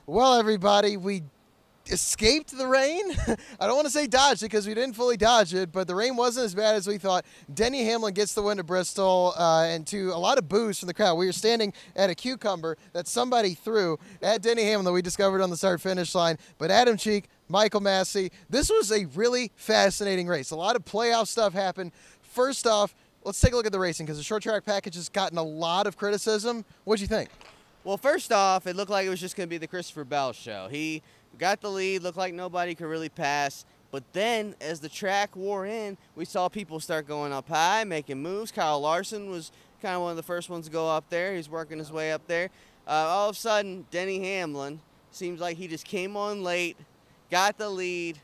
Well, everybody, we escaped the rain. I don't want to say dodged it because we didn't fully dodge it, but the rain wasn't as bad as we thought. Denny Hamlin gets the win at Bristol, and to a lot of boos from the crowd. We were standing at a cucumber that somebody threw at Denny Hamlin that we discovered on the start-finish line. But Adam Cheek, Michael Massie, this was a really fascinating race. A lot of playoff stuff happened. First off, let's take a look at the racing because the short track package has gotten a lot of criticism. What'd you think? Well, first off, it looked like it was just going to be the Christopher Bell show. He got the lead, looked like nobody could really pass. But then, as the track wore in, we saw people start going up high, making moves. Kyle Larson was kind of one of the first ones to go up there. He's working his way up there. All of a sudden, Denny Hamlin seems like he just came on late, got the lead,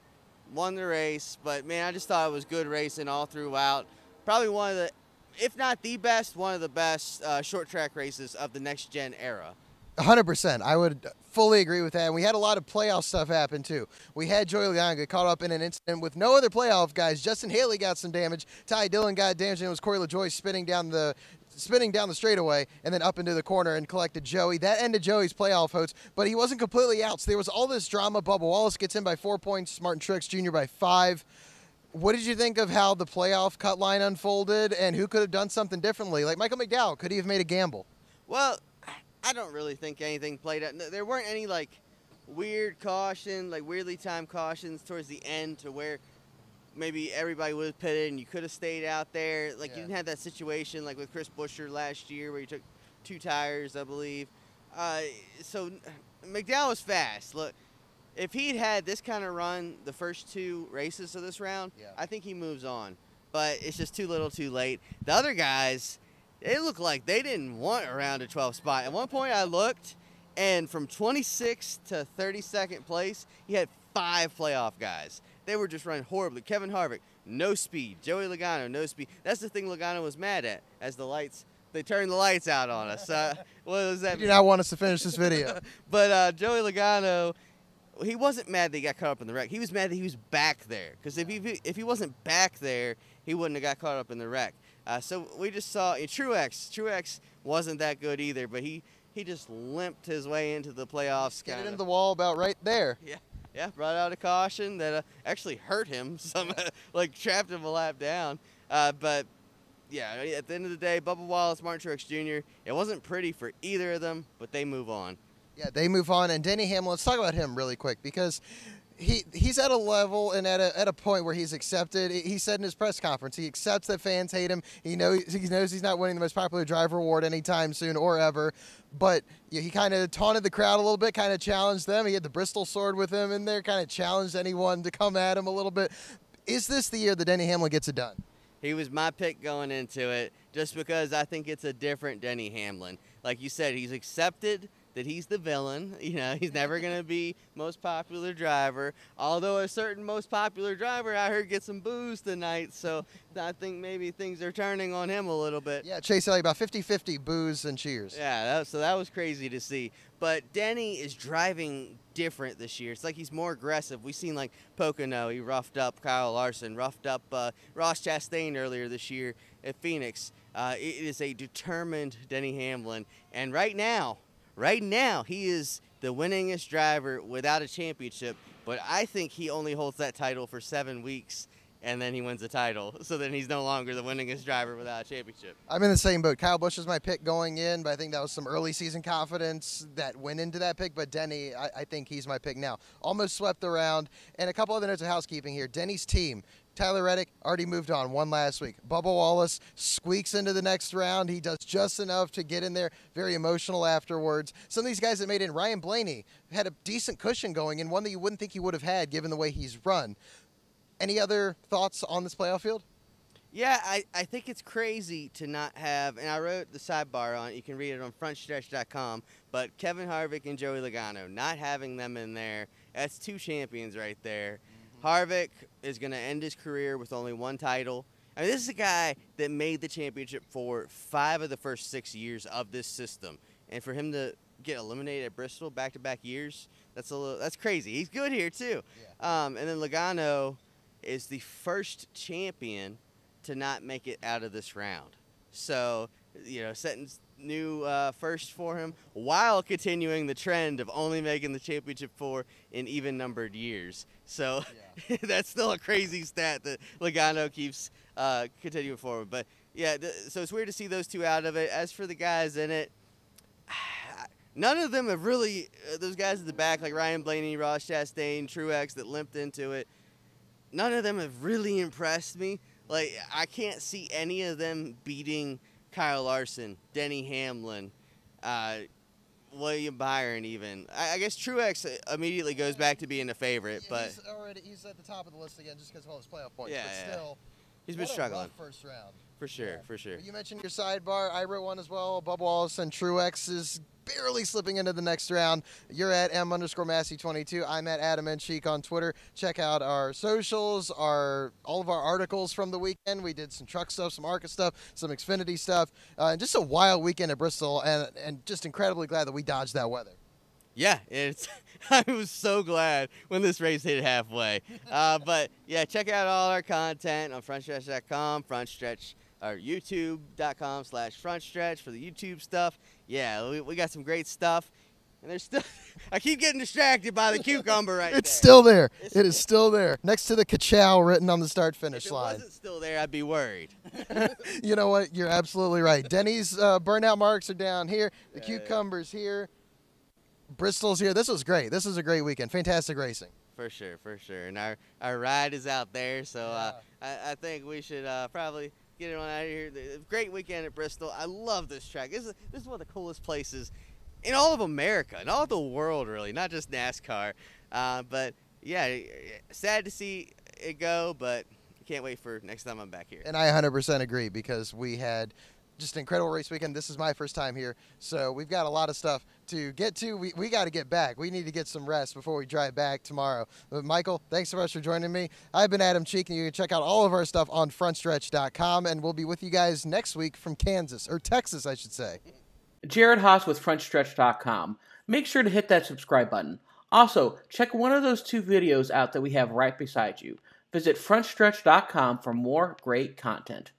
won the race. But, man, I just thought it was good racing all throughout. Probably one of the, if not the best, one of the best short track races of the next-gen era. 100%. I would fully agree with that. And we had a lot of playoff stuff happen, too. We had Joey Logano get caught up in an incident with no other playoff guys. Justin Haley got some damage. Ty Dillon got damaged, and it was Corey LaJoie spinning down the straightaway and then up into the corner and collected Joey. That ended Joey's playoff hopes, but he wasn't completely out. So there was all this drama. Bubba Wallace gets in by 4 points, Martin Truex Jr. by 5. What did you think of how the playoff cut line unfolded, and who could have done something differently? Like Michael McDowell, could he have made a gamble? Well, I don't really think anything played out. There weren't any, like, weird caution, like weirdly timed cautions towards the end to where maybe everybody would have pitted and you could have stayed out there. Like, you didn't have that situation like with Chris Buescher last year where he took 2 tires, I believe. So McDowell was fast. Look, if he'd had this kind of run the first 2 races of this round, I think he moves on. But it's just too little too late. The other guys, it looked like they didn't want around a 12 spot. At one point I looked, and from 26th to 32nd place, he had 5 playoff guys. They were just running horribly. Kevin Harvick, no speed. Joey Logano, no speed. That's the thing Logano was mad at, as they turned the lights out on us. What does that mean? You do not want us to finish this video. But Joey Logano, he wasn't mad that he got caught up in the wreck. He was mad that he was back there. Because if he wasn't back there, he wouldn't have got caught up in the wreck. So we just saw Truex wasn't that good either, but he just limped his way into the playoffs. Get it into the wall about right there. Yeah, brought out a caution that actually hurt him, like trapped him a lap down. But yeah, at the end of the day, Bubba Wallace, Martin Truex Jr., it wasn't pretty for either of them, but they move on. Yeah, they move on. And Denny Hamlin, let's talk about him really quick because he's at a level and at a point where he's accepted. He said in his press conference, he accepts that fans hate him. He knows he's not winning the most popular driver award anytime soon or ever. But he kind of taunted the crowd a little bit, kind of challenged them. He had the Bristol sword with him in there, kind of challenged anyone to come at him a little bit. Is this the year that Denny Hamlin gets it done? He was my pick going into it just because I think it's a different Denny Hamlin. Like you said, he's accepted that he's the villain. He's never going to be most popular driver. Although a certain most popular driver I heard get some boos tonight, so I think maybe things are turning on him a little bit. Yeah, Chase Elliott, about 50-50 boos and cheers. Yeah, so that was crazy to see. But Denny is driving different this year. It's like he's more aggressive. We've seen like Pocono, he roughed up Kyle Larson, roughed up Ross Chastain earlier this year at Phoenix. It is a determined Denny Hamlin. And right now, he is the winningest driver without a championship, but I think he only holds that title for 7 weeks, and then he wins the title. So then he's no longer the winningest driver without a championship. I'm in the same boat. Kyle Busch is my pick going in, but I think that was some early season confidence that went into that pick. But Denny, I think he's my pick now. Almost swept around. And a couple other notes of housekeeping here. Denny's team. Tyler Reddick already moved on, won last week. Bubba Wallace squeaks into the next round. He does just enough to get in there, very emotional afterwards. Some of these guys that made in, Ryan Blaney had a decent cushion going in, one that you wouldn't think he would have had given the way he's run. Any other thoughts on this playoff field? Yeah, I think it's crazy to not have, and I wrote the sidebar on it, you can read it on frontstretch.com, but Kevin Harvick and Joey Logano, not having them in there, that's 2 champions right there. Harvick is going to end his career with only 1 title. I mean, this is a guy that made the championship for 5 of the first 6 years of this system. And for him to get eliminated at Bristol back-to-back years, that's crazy. He's good here, too. Yeah. And then Logano is the first champion to not make it out of this round. So, setting new first for him, while continuing the trend of only making the championship 4 in even-numbered years. So yeah. That's still a crazy stat that Logano keeps continuing forward. But yeah, so it's weird to see those two out of it. As for the guys in it, none of them have really, those guys at the back, like Ryan Blaney, Ross Chastain, Truex, that limped into it, none of them have really impressed me. Like, I can't see any of them beating Kyle Larson, Denny Hamlin, William Byron even. I guess Truex immediately goes back to being a favorite, but he's at the top of the list again just because of all his playoff points. Yeah, but still, he's been struggling. Rough first round. For sure, for sure. You mentioned your sidebar. I wrote one as well. Bubba Wallace and Truex is barely slipping into the next round. You're at M_Massie22. I'm at Adam and Cheek on Twitter. Check out our socials, all of our articles from the weekend. We did some truck stuff, some ARCA stuff, some Xfinity stuff, and just a wild weekend at Bristol, and just incredibly glad that we dodged that weather. Yeah, I was so glad when this race hit halfway. But yeah, check out all our content on frontstretch.com, Frontstretch, or youtube.com/frontstretch for the YouTube stuff. Yeah, we got some great stuff. And there's still, I keep getting distracted by the cucumber right It's there. Still there. It is still there. Next to the ka-chow written on the start-finish line. If it wasn't still there, I'd be worried. You know what? You're absolutely right. Denny's burnout marks are down here. The cucumber's here. Bristol's here. This was great. This was a great weekend. Fantastic racing. For sure, for sure. And our ride is out there, so I think we should probably get it on out of here. Great weekend at Bristol. I love this track. This is one of the coolest places in all of America, in all of the world, really, not just NASCAR. But yeah, sad to see it go, but can't wait for next time I'm back here. And I 100% agree, because we had just an incredible race weekend. This is my first time here, so we've got a lot of stuff to get to. We got to get back. We need to get some rest before we drive back tomorrow. But Michael, thanks so much for joining me. I've been Adam Cheek, and you can check out all of our stuff on frontstretch.com, and we'll be with you guys next week from Kansas, or Texas, I should say. Jared Haas with frontstretch.com. Make sure to hit that subscribe button. Also, check one of those 2 videos out that we have right beside you. Visit frontstretch.com for more great content.